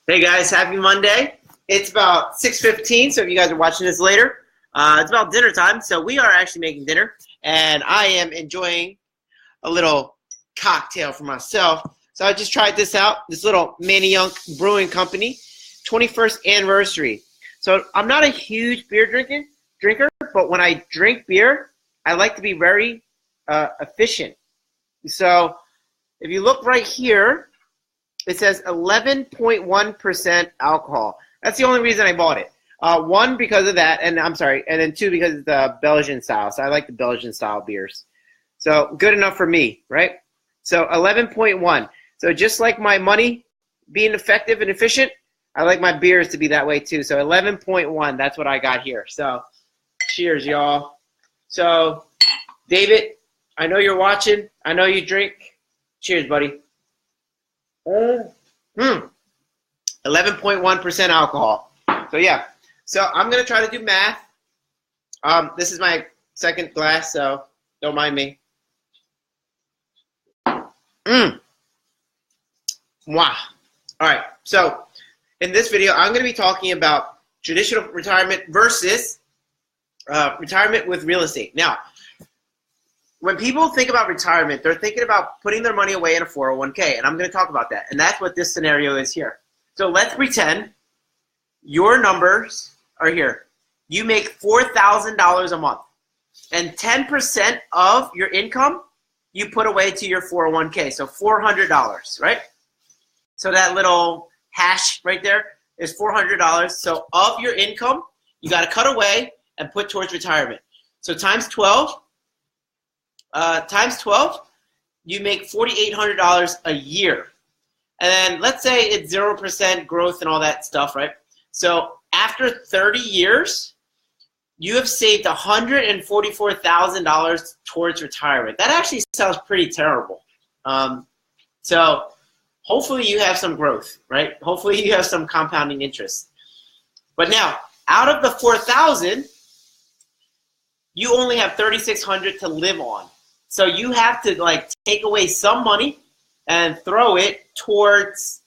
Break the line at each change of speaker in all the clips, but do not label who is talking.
Hey guys, happy Monday. It's about 6:15, so if you guys are watching this later, it's about dinner time. So we are actually making dinner, and I am enjoying a little cocktail for myself. So I just tried this out, this little Manayunk Brewing Company, 21st anniversary. So I'm not a huge beer drinker, but when I drink beer, I like to be very efficient. So if you look right here, it says 11.1% alcohol. That's the only reason I bought it. One, because of that, and I'm sorry, and then two, because it's the Belgian style. So I like the Belgian style beers. So good enough for me, right? So 11.1. So just like my money being effective and efficient, I like my beers to be that way too. So 11.1, that's what I got here. So cheers, y'all. So David, I know you're watching. I know you drink. Cheers, buddy. 11.1% alcohol. So yeah. So I'm gonna try to do math. This is my second glass, so don't mind me. Wow. All right. So in this video, I'm gonna be talking about traditional retirement versus retirement with real estate. Now, when people think about retirement, they're thinking about putting their money away in a 401k, and I'm going to talk about that. And that's what this scenario is here. So let's pretend your numbers are here. You make $4,000 a month, and 10% of your income you put away to your 401k, so $400, right? So that little hash right there is $400. So of your income, you got to cut away and put towards retirement. So times 12. Times 12, you make $4,800 a year. And then let's say it's 0% growth and all that stuff, right? So after 30 years, you have saved $144,000 towards retirement. That actually sounds pretty terrible. So hopefully you have some growth, right? Hopefully you have some compounding interest. But now, out of the $4,000, you only have $3,600 to live on. So you have to take away some money and throw it towards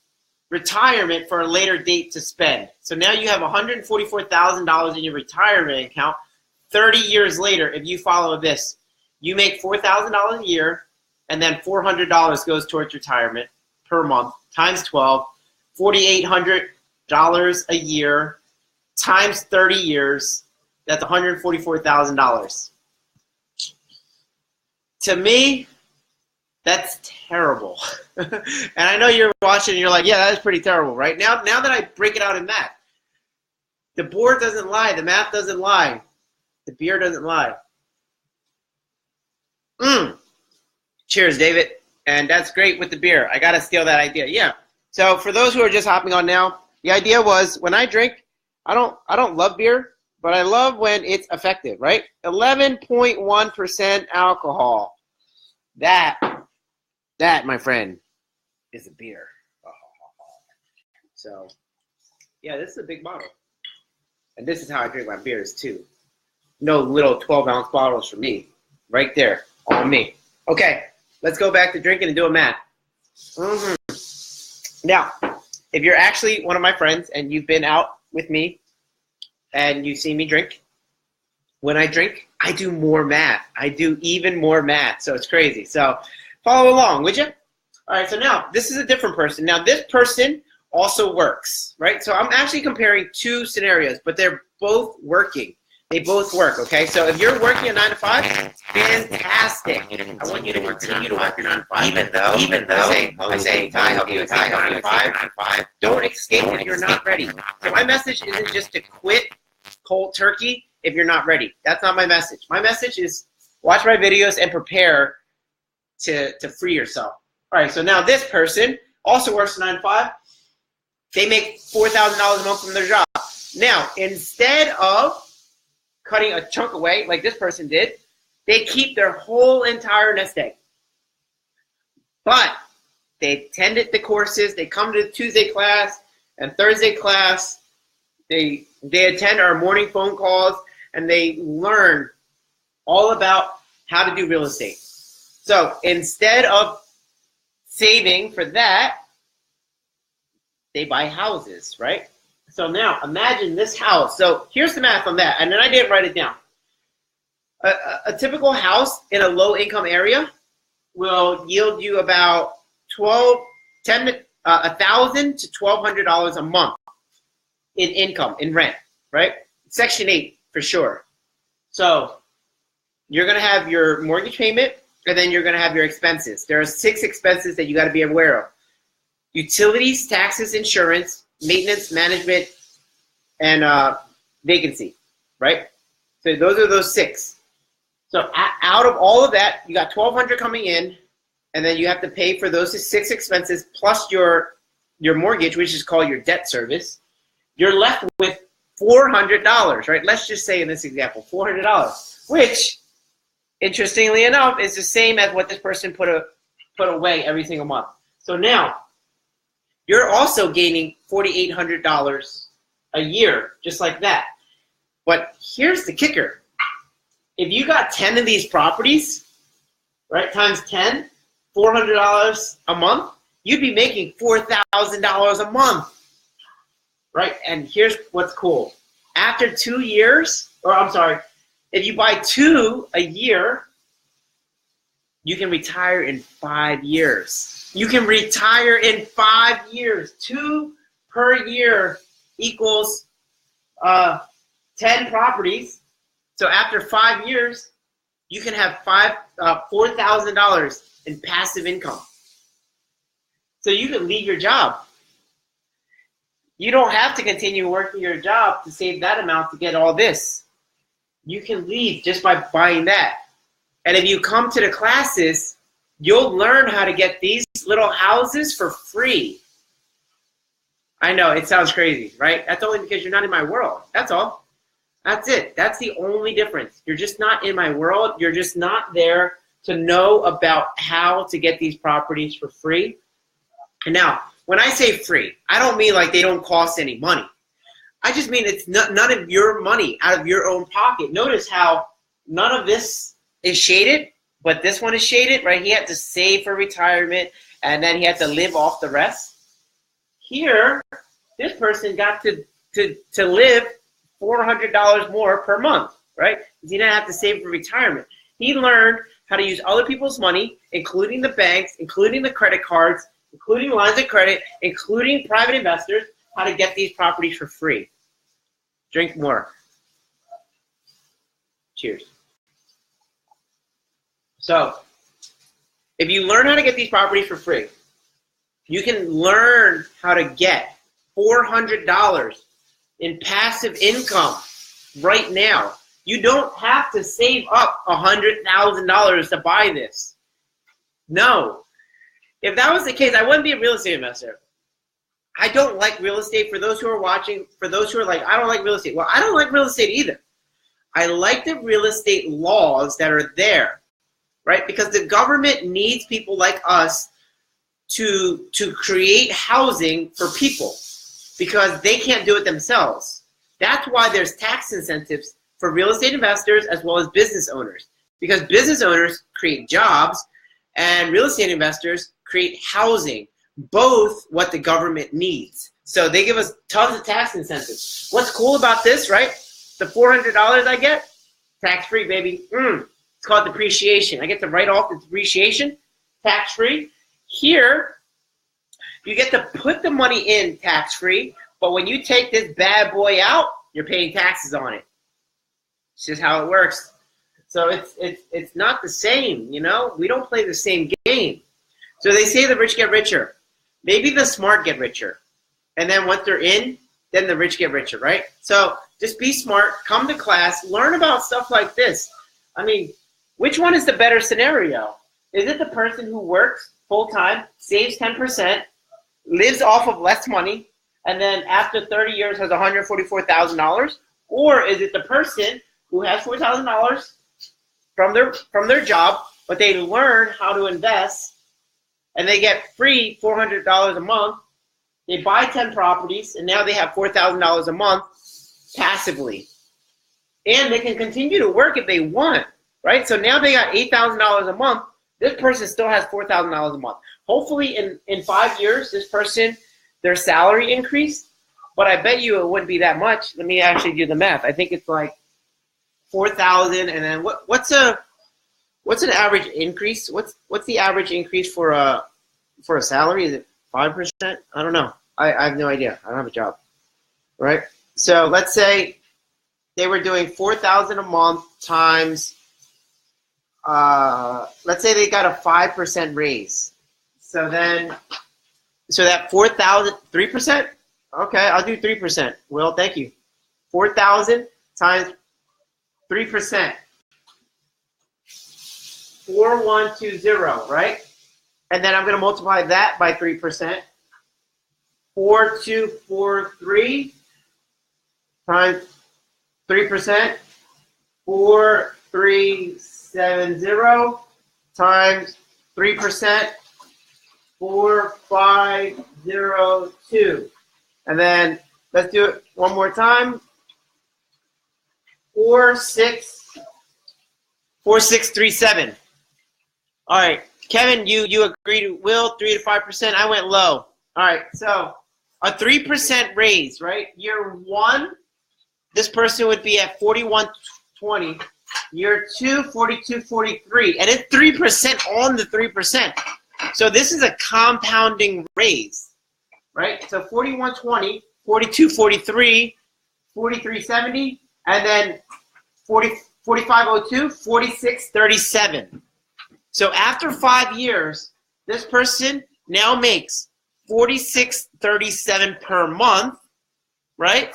retirement for a later date to spend. So now you have $144,000 in your retirement account. 30 years later, if you follow this, you make $4,000 a year, and then $400 goes towards retirement per month, times 12, $4,800 a year, times 30 years, that's $144,000. To me, that's terrible. And I know you're watching and you're like, yeah, that is pretty terrible, right? Now that I break it out in math, the board doesn't lie, the math doesn't lie, the beer doesn't lie. Cheers, David. And that's great with the beer. I got to steal that idea. Yeah. So for those who are just hopping on now, the idea was when I drink, I don't love beer, but I love when it's effective, right? 11.1% alcohol. That, my friend, is a beer. So, yeah, this is a big bottle. And this is how I drink my beers, too. No little 12-ounce bottles for me. Right there, on me. Okay, let's go back to drinking and doing math. Now, if you're actually one of my friends and you've been out with me, and you see me drink, when I drink, I do more math. I do even more math, so it's crazy. So follow along, would you? All right, so now this is a different person. Now this person also works, right? So I'm actually comparing two scenarios, but they're both working. They both work, okay? So if you're working a 9 to 5, fantastic. I want you to continue to work your 9 to 5. Even though I say, Ty, help you with 9 to 5. Don't escape if you're not ready. So my message isn't just to quit cold turkey if you're not ready. That's not my message. My message is watch my videos and prepare to free yourself. All right, so now this person also works 9 to 5. They make $4,000 a month from their job. Now, instead of cutting a chunk away like this person did, they keep their whole entire nest egg. But they attended the courses. They come to the Tuesday class and Thursday class. They attend our morning phone calls, and they learn all about how to do real estate. So instead of saving for that, they buy houses, right? So now imagine this house. So here's the math on that. And then I didn't write it down. A typical house in a low income area will yield you about $1,000 to $1,200 a month in income, in rent, right? Section 8 for sure. So you're going to have your mortgage payment, and then you're going to have your expenses. There are 6 expenses that you got to be aware of: utilities, taxes, insurance, maintenance, management, and vacancy, right? So those are those 6. So out of all of that, you got $1,200 coming in, and then you have to pay for those 6 expenses plus your mortgage, which is called your debt service. You're left with $400, right? Let's just say in this example, $400, which, interestingly enough, is the same as what this person put away every single month. So now, you're also gaining $4,800 a year, just like that. But here's the kicker. If you got 10 of these properties, right, times 10, $400 a month, you'd be making $4,000 a month, right? And here's what's cool. After 2 years, or I'm sorry, if you buy 2 a year, you can retire in 5 years. You can retire in 5 years. 2 per year equals 10 properties. So after 5 years, you can have $4,000 in passive income. So you can leave your job. You don't have to continue working your job to save that amount to get all this. You can leave just by buying that. And if you come to the classes, you'll learn how to get these little houses for free. I know, it sounds crazy, right? That's only because you're not in my world. That's all. That's it. That's the only difference. You're just not in my world. You're just not there to know about how to get these properties for free. And now, when I say free, I don't mean like they don't cost any money. I just mean it's none of your money out of your own pocket. Notice how none of this is shaded, but this one is shaded, right? He had to save for retirement, and then he had to live off the rest. Here, this person got to live $400 more per month, right? Because he didn't have to save for retirement. He learned how to use other people's money, including the banks, including the credit cards, including lines of credit, including private investors, how to get these properties for free. Drink more. Cheers. So, if you learn how to get these properties for free, you can learn how to get $400 in passive income right now. You don't have to save up $100,000 to buy this. No. If that was the case, I wouldn't be a real estate investor. I don't like real estate. For those who are watching, for those who are like, I don't like real estate. Well, I don't like real estate either. I like the real estate laws that are there, right? Because the government needs people like us to create housing for people because they can't do it themselves. That's why there's tax incentives for real estate investors as well as business owners, because business owners create jobs and real estate investors create housing, both what the government needs. So they give us tons of tax incentives. What's cool about this, right? The $400 I get, tax-free, baby. It's called depreciation. I get to write off the depreciation, tax-free. Here, you get to put the money in tax-free, but when you take this bad boy out, you're paying taxes on it. It's just how it works. So it's not the same, you know? We don't play the same game. So they say the rich get richer. Maybe the smart get richer. And then once they're in, then the rich get richer, right? So just be smart, come to class, learn about stuff like this. I mean, which one is the better scenario? Is it the person who works full-time, saves 10%, lives off of less money, and then after 30 years has $144,000? Or is it the person who has $4,000 from their job, but they learn how to invest, and they get free $400 a month, they buy 10 properties, and now they have $4,000 a month passively. And they can continue to work if they want, right? So now they got $8,000 a month. This person still has $4,000 a month. Hopefully in 5 years, this person their salary increased, but I bet you it wouldn't be that much. Let me actually do the math. I think it's like 4,000, and then what's an average increase? What's the average increase for a salary? Is it 5%? I don't know. I have no idea. I don't have a job, right? So let's say they were doing 4,000 a month times. Let's say they got a 5% raise. So that 4,000, 3%? Okay, I'll do 3%. Will, thank you. 4,000 times 3%. 4120, right? And then I'm going to multiply that by 3%. 4243 times 3%. 4370 times 3%. 4502. And then let's do it one more time. 4637. All right, Kevin, you agreed to Will 3 to 5%. I went low. All right, so a 3% raise, right? Year one, this person would be at 4120. Year two, 4243, and it's 3% on the 3%. So this is a compounding raise, right? So 4120, 4243, 4370, and then 4502, 4637. So after 5 years, this person now makes 4637 per month, right?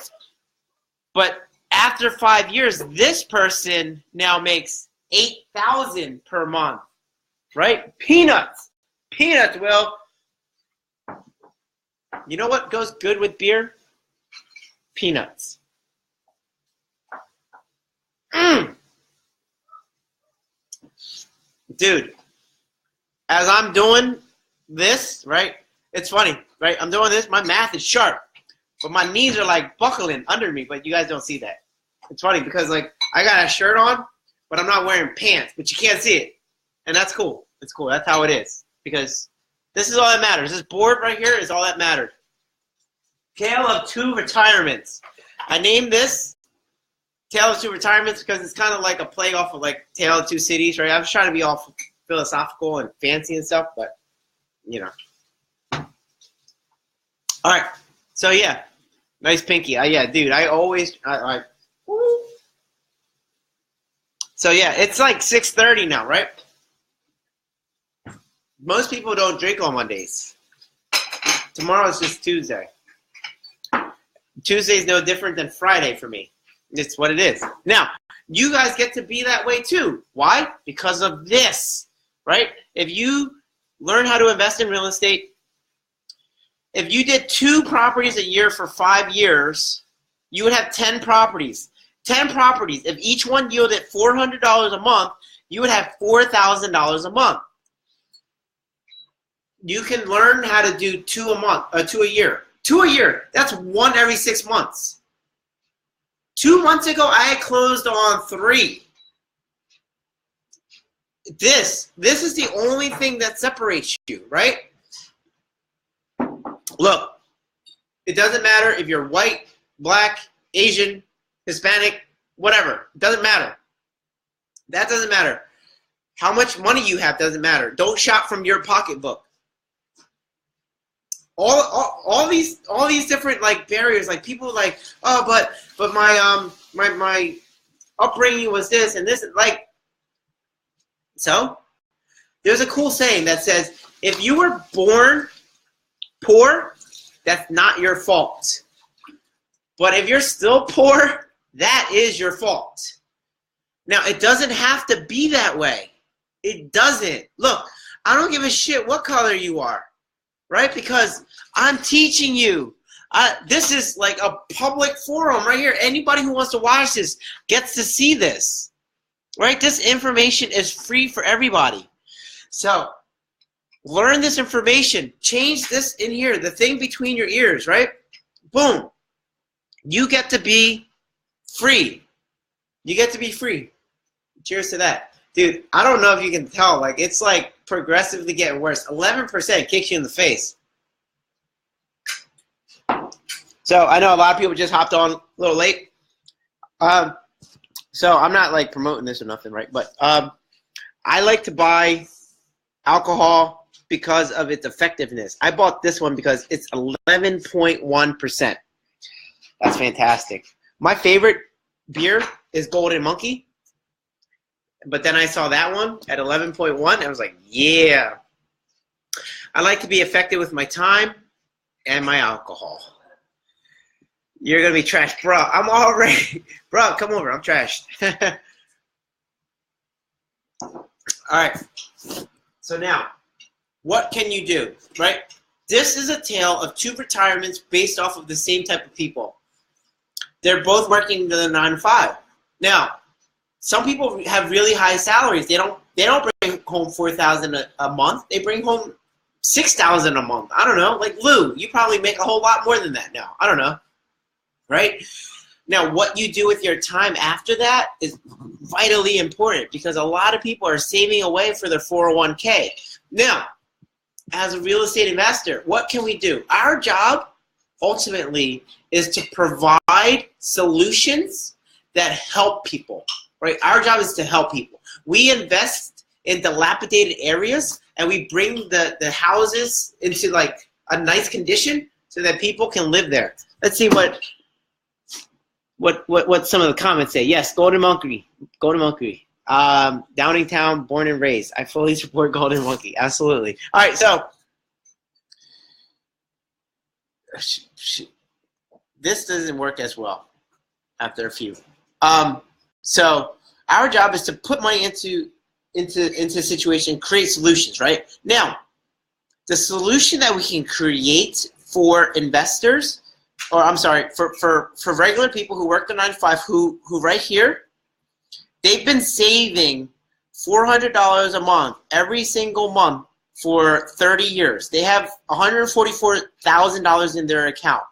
But after 5 years, this person now makes 8,000 per month, right? Peanuts. Peanuts, Will. You know what goes good with beer? Peanuts. Dude, as I'm doing this, right? It's funny, right? I'm doing this. My math is sharp, but my knees are like buckling under me, but you guys don't see that. It's funny because like I got a shirt on, but I'm not wearing pants, but you can't see it. And that's cool. It's cool. That's how it is. Because this is all that matters. This board right here is all that mattered. Tale of Two Retirements. I named this Tale of Two Retirements because it's kind of like a play off of like Tale of Two Cities, right? I was trying to be all philosophical and fancy and stuff, but you know. All right. So yeah, nice pinky. Yeah, dude. So yeah, it's like 6:30 now, right? Most people don't drink on Mondays. Tomorrow is just Tuesday. Tuesday is no different than Friday for me. It's what it is. Now, you guys get to be that way too. Why? Because of this, right? If you learn how to invest in real estate, if you did 2 properties a year for 5 years, you would have 10 properties. 10 properties. If each one yielded $400 a month, you would have $4,000 a month. You can learn how to do 2 a year. 2 a year. That's 1 every 6 months. 2 months ago, I had closed on 3. This is the only thing that separates you, right? Look, it doesn't matter if you're white, black, Asian, Hispanic, whatever. It doesn't matter. That doesn't matter. How much money you have doesn't matter. Don't shop from your pocketbook. All these different like barriers, like people like, oh, but my upbringing was this and this, like. So there's a cool saying that says, if you were born poor, that's not your fault. But if you're still poor, that is your fault. Now, it doesn't have to be that way. It doesn't. Look, I don't give a shit what color you are, right? Because I'm teaching you. This is like a public forum right here. Anybody who wants to watch this gets to see this, right? This information is free for everybody. So learn this information. Change this in here, the thing between your ears, right? Boom. You get to be free. You get to be free. Cheers to that. Dude, I don't know if you can tell. Like, it's like progressively getting worse. 11% kicks you in the face. So I know a lot of people just hopped on a little late. So I'm not like promoting this or nothing, right? But I like to buy alcohol because of its effectiveness. I bought this one because it's 11.1%. That's fantastic. My favorite beer is Golden Monkey. But then I saw that one at 11.1. I was like, yeah. I like to be effective with my time and my alcohol. You're going to be trashed. Bro, I'm already. Bro, come over. I'm trashed. All right. So now, what can you do, right? This is a tale of two retirements based off of the same type of people. They're both working the 9 to 5. Now, some people have really high salaries. They don't bring home $4,000 a month. They bring home $6,000 a month. I don't know. Like Lou, you probably make a whole lot more than that now. I don't know. Right? Now, what you do with your time after that is vitally important because a lot of people are saving away for their 401k. Now, as a real estate investor, what can we do? Our job, ultimately, is to provide solutions that help people. Right? Our job is to help people. We invest in dilapidated areas, and we bring the houses into like a nice condition so that people can live there. Let's see what some of the comments say. Yes, Golden Monkey. Downingtown, born and raised. I fully support Golden Monkey. Absolutely. All right, so this doesn't work as well after a few. So our job is to put money into a situation, create solutions, right? Now, the solution that we can create for investors, or I'm sorry, for regular people who work the 9 to 5, who right here, they've been saving $400 a month every single month for 30 years. They have $144,000 in their account.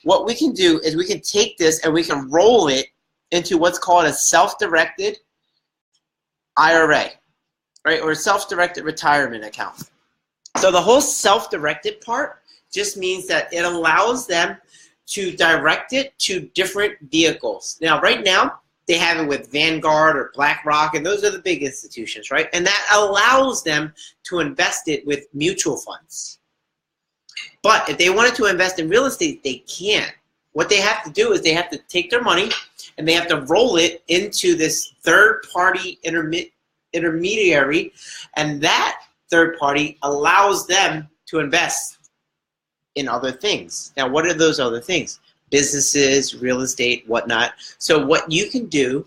What we can do is we can take this and we can roll it into what's called a self-directed IRA, right, or a self-directed retirement account. So the whole self-directed part just means that it allows them to direct it to different vehicles. Now, right now, they have it with Vanguard or BlackRock, and those are the big institutions, right? And that allows them to invest it with mutual funds. But if they wanted to invest in real estate, they can't. What they have to do is they have to take their money and they have to roll it into this third-party intermediary, and that third party allows them to invest in other things. Now, what are those other things? Businesses, real estate, whatnot. So what you can do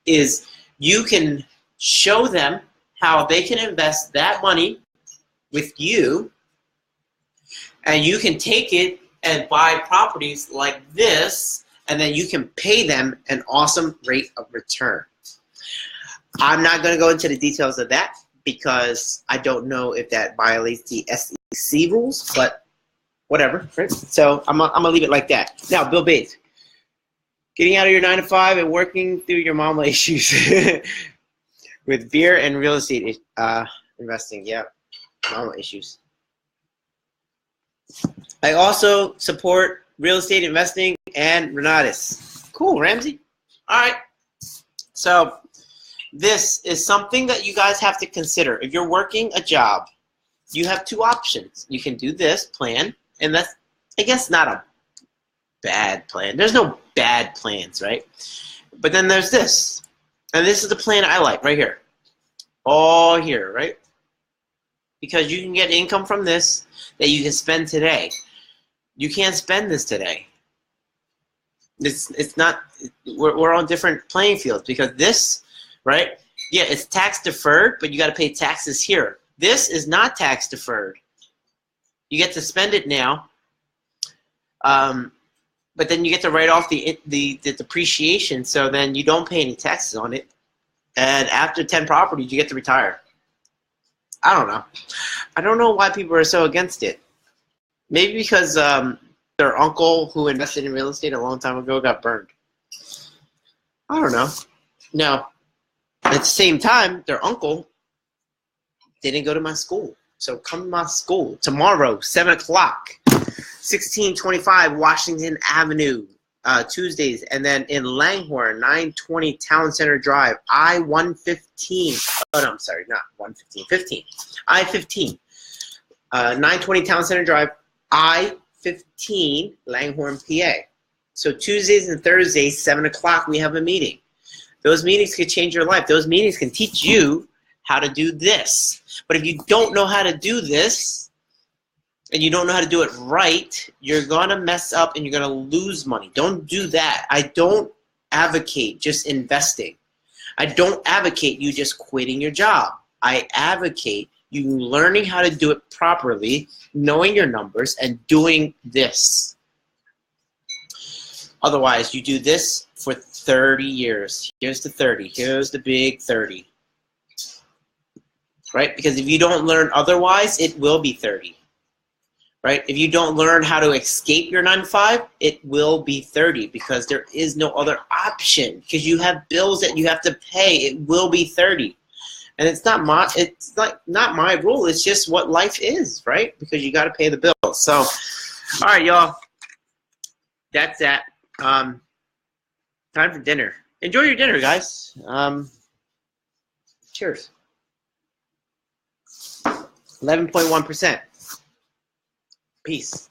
is you can show them how they can invest that money with you, and you can take it and buy properties like this, and then you can pay them an awesome rate of return. I'm not going to go into the details of that because I don't know if that violates the SEC rules, but whatever. Right? So I'm gonna leave it like that. Now, Bill Bates, getting out of your 9 to 5 and working through your mama issues with beer and real estate investing. Yeah, mama issues. I also support real estate investing and Renatus. Cool, Ramsey. All right. So this is something that you guys have to consider. If you're working a job, you have two options. You can do this plan, and that's, I guess, not a bad plan. There's no bad plans, right? But then there's this. And this is the plan I like right here. All here, right? Because you can get income from this that you can spend today. You can't spend this today. It's not, we're on different playing fields because this, right? Yeah, it's tax deferred, but you got to pay taxes here. This is not tax deferred. You get to spend it now, but then you get to write off the depreciation, so then you don't pay any taxes on it. And after 10 properties, you get to retire. I don't know. I don't know why people are so against it. Maybe because their uncle who invested in real estate a long time ago got burned. I don't know. No. At the same time, their uncle didn't go to my school. So come to my school tomorrow, 7 o'clock. 1625 Washington Avenue, Tuesdays. And then in Langhorne, 920 Town Center Drive, I-115. Oh, no, I'm sorry, not 115, 15. I-15. 920 Town Center Drive, I-15, Langhorne, PA. So Tuesdays and Thursdays, 7 o'clock, we have a meeting. Those meetings could change your life. Those meetings can teach you how to do this. But if you don't know how to do this, and you don't know how to do it right, you're going to mess up and you're going to lose money. Don't do that. I don't advocate just investing. I don't advocate you just quitting your job. I advocate you learning how to do it properly, knowing your numbers, and doing this. Otherwise, you do this for 30 years. Here's the 30. Here's the big 30. Right? Because if you don't learn otherwise, it will be 30. Right? If you don't learn how to escape your 9-to-5, it will be 30 because there is no other option. Because you have bills that you have to pay, it will be 30. And it's not my rule. It's just what life is, right? Because you got to pay the bills. So, all right, y'all. That's that. Time for dinner. Enjoy your dinner, guys. Cheers. 11.1%. Peace.